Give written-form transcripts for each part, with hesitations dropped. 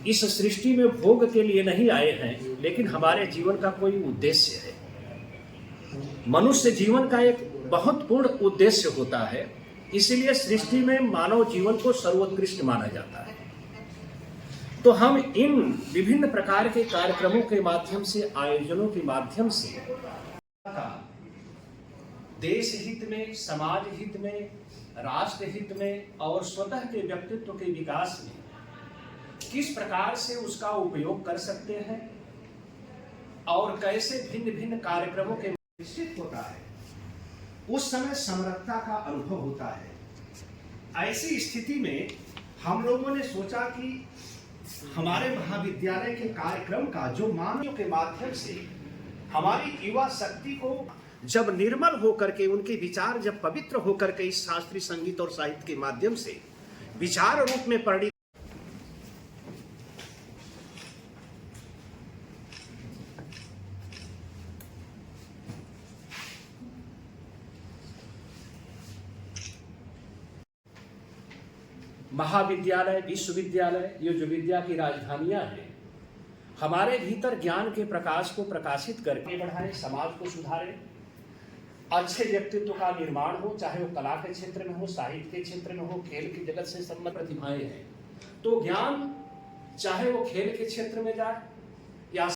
इस सृष्टि में भोग के लिए नहीं आए हैं, लेकिन हमारे जीवन का कोई उद्देश्य है। मनुष्य जीवन का एक बहुत पूर्ण उद्देश्य होता है, इसीलिए सृष्टि में मानव जीवन को सर्वोत्कृष्ट माना जाता है। तो हम इन विभिन्न प्रकार के कार्यक्रमों के माध्यम से, आयोजनों के माध्यम से देश हित में, समाज हित में, राष्ट्र हित में और स्वतः के व्यक्तित्व के विकास में किस प्रकार से उसका उपयोग कर सकते हैं और कैसे भिन्न भिन्न कार्यक्रमों के निश्चित होता है, उस समय समरसता का अनुभव होता है। ऐसी स्थिति में हम लोगों ने सोचा कि हमारे महाविद्यालय के कार्यक्रम का जो मानव के माध्यम से हमारी युवा शक्ति को जब निर्मल होकर के, उनके विचार जब पवित्र होकर के इस शास्त्रीय संगीत और साहित्य के माध्यम से विचार रूप में परिणित, महाविद्यालय, विश्वविद्यालय, ये जो विद्या की राजधानियां हैं, हमारे भीतर ज्ञान के प्रकाश को प्रकाशित करके बढ़ाएं, समाज को सुधारें, अच्छे व्यक्तित्व का निर्माण हो, चाहे वो कला के क्षेत्र में हो, साहित्य के क्षेत्र में हो, खेल की जगत से संबंधित प्रतिभाएं हैं। तो ज्ञान चाहे वो खेल के क्षेत्र में जाए या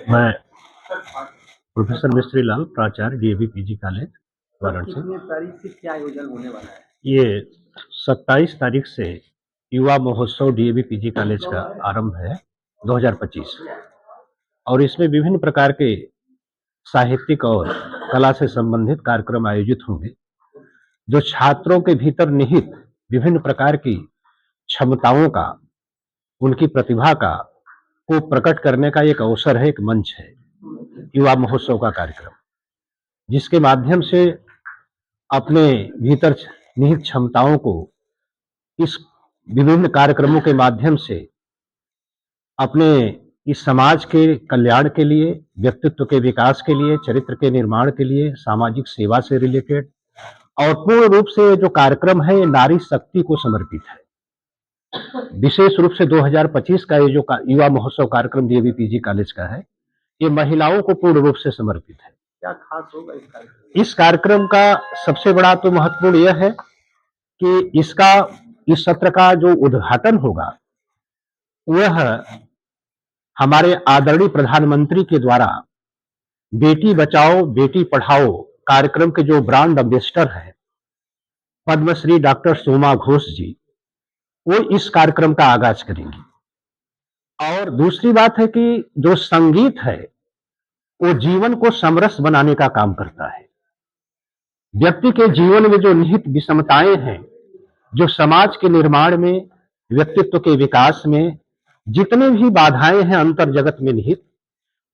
मैं प्रोफेसर मिस्त्री लाल, प्राचार्य डीएवी पीजी कॉलेज वाराणसी। कितनी तारीख से क्या आयोजन होने वाला है? ये 27 तारीख से युवा महोत्सव डीएवी पीजी कॉलेज का आरंभ है 2025, और इसमें विभिन्न प्रकार के साहित्यिक और कला से संबंधित कार्यक्रम आयोजित होंगे, जो छात्रों के भीतर निहित विभिन्न प्रकार की क्षमताओं का, उनकी प्रतिभा का को प्रकट करने का एक अवसर है, एक मंच है युवा महोत्सव का कार्यक्रम, जिसके माध्यम से अपने भीतर निहित क्षमताओं को इस विभिन्न कार्यक्रमों के माध्यम से अपने इस समाज के कल्याण के लिए, व्यक्तित्व के विकास के लिए, चरित्र के निर्माण के लिए, सामाजिक सेवा से रिलेटेड, और पूर्ण रूप से जो कार्यक्रम है ये नारी शक्ति को समर्पित है। विशेष रूप से 2025 का ये जो युवा महोत्सव कार्यक्रम डीएवी पीजी कॉलेज का है, ये महिलाओं को पूर्ण रूप से समर्पित है। क्या खास होगा इस कार्यक्रम? इस कार्यक्रम का सबसे बड़ा तो महत्वपूर्ण यह है कि इस सत्र का जो उद्घाटन होगा वह हमारे आदरणीय प्रधानमंत्री के द्वारा बेटी बचाओ बेटी पढ़ाओ कार्यक्रम के जो ब्रांड एम्बेसडर हैं, पद्मश्री डॉक्टर सोमा घोष जी, वो इस कार्यक्रम का आगाज करेंगी। और दूसरी बात है कि जो संगीत है वो जीवन को समरस बनाने का काम करता है। व्यक्ति के जीवन में जो निहित विषमताएं हैं, जो समाज के निर्माण में, व्यक्तित्व के विकास में जितने भी बाधाएं हैं अंतर जगत में निहित,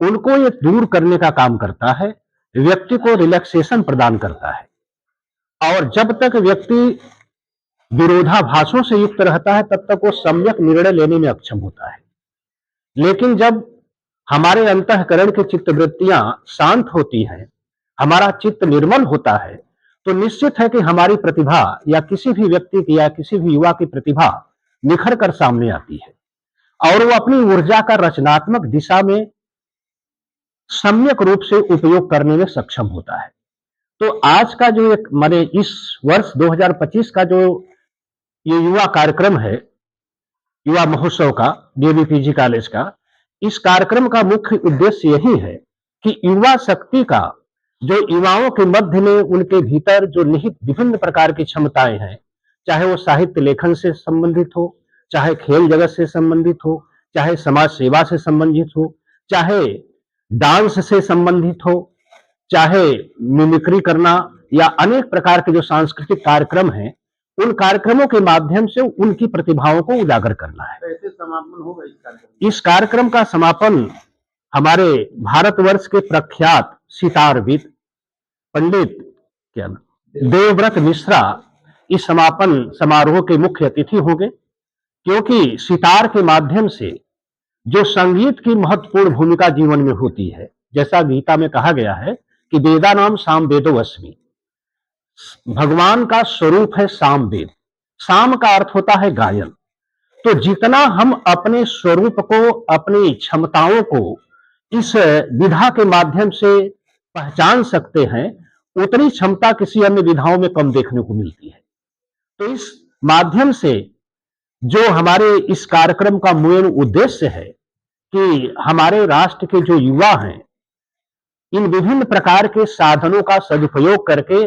उनको ये दूर करने का काम करता है, व्यक्ति को रिलैक्सेशन प्रदान करता है। और जब तक व्यक्ति विरोधाभासों से युक्त रहता है तब तक वो सम्यक निर्णय लेने में अक्षम होता है। लेकिन जब हमारे अंतःकरण की चित्तवृत्तियां शांत होती हैं, हमारा चित्त निर्मल होता है, तो निश्चित है कि हमारी प्रतिभा या किसी भी व्यक्ति की या किसी भी युवा की प्रतिभा निखर कर सामने आती है और वो अपनी ऊर्जा का रचनात्मक दिशा में सम्यक रूप से उपयोग करने में सक्षम होता है। तो आज का जो एक माने इस वर्ष 2025 का जो ये युवा कार्यक्रम है, युवा महोत्सव का डीएवी पीजी कॉलेज का, इस कार्यक्रम का मुख्य उद्देश्य यही है कि युवा शक्ति का, जो युवाओं के मध्य में उनके भीतर जो निहित विभिन्न प्रकार की क्षमताएं हैं, चाहे वो साहित्य लेखन से संबंधित हो, चाहे खेल जगत से संबंधित हो, चाहे समाज सेवा से संबंधित हो, चाहे डांस से संबंधित हो, चाहे मिमिक्री करना या अनेक प्रकार के जो सांस्कृतिक कार्यक्रम हैं, उन कार्यक्रमों के माध्यम से उनकी प्रतिभाओं को उजागर करना है। कैसे समापन होगा इस कार्यक्रम? इस कार्यक्रम का समापन हमारे भारतवर्ष के प्रख्यात सितारविद पंडित देवव्रत मिश्रा इस समापन समारोह के मुख्य अतिथि होंगे, क्योंकि सितार के माध्यम से जो संगीत की महत्वपूर्ण भूमिका जीवन में होती है, जैसा गीता में कहा गया है कि वेदानाम साम वेदो अस्मि, भगवान का स्वरूप है साम वेद। साम का अर्थ होता है गायन, तो जितना हम अपने स्वरूप को, अपनी क्षमताओं को इस विधा के माध्यम से पहचान सकते हैं, उतनी क्षमता किसी अन्य विधाओं में कम देखने को मिलती है। तो इस माध्यम से जो हमारे इस कार्यक्रम का मूल उद्देश्य है कि हमारे राष्ट्र के जो युवा हैं, इन विभिन्न प्रकार के साधनों का सदुपयोग करके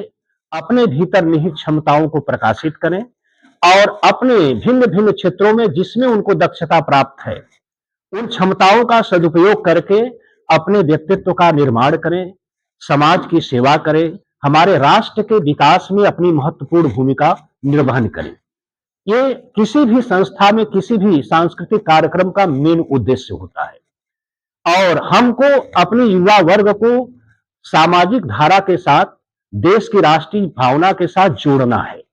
अपने भीतर निहित क्षमताओं को प्रकाशित करें और अपने भिन्न भिन्न क्षेत्रों में जिसमें उनको दक्षता प्राप्त है, उन क्षमताओं का सदुपयोग करके अपने व्यक्तित्व का निर्माण करें, समाज की सेवा करें, हमारे राष्ट्र के विकास में अपनी महत्वपूर्ण भूमिका निर्वहन करें। ये किसी भी संस्था में, किसी भी सांस्कृतिक कार्यक्रम का मेन उद्देश्य होता है। और हमको अपने युवा वर्ग को सामाजिक धारा के साथ, देश की राष्ट्रीय भावना के साथ जोड़ना है।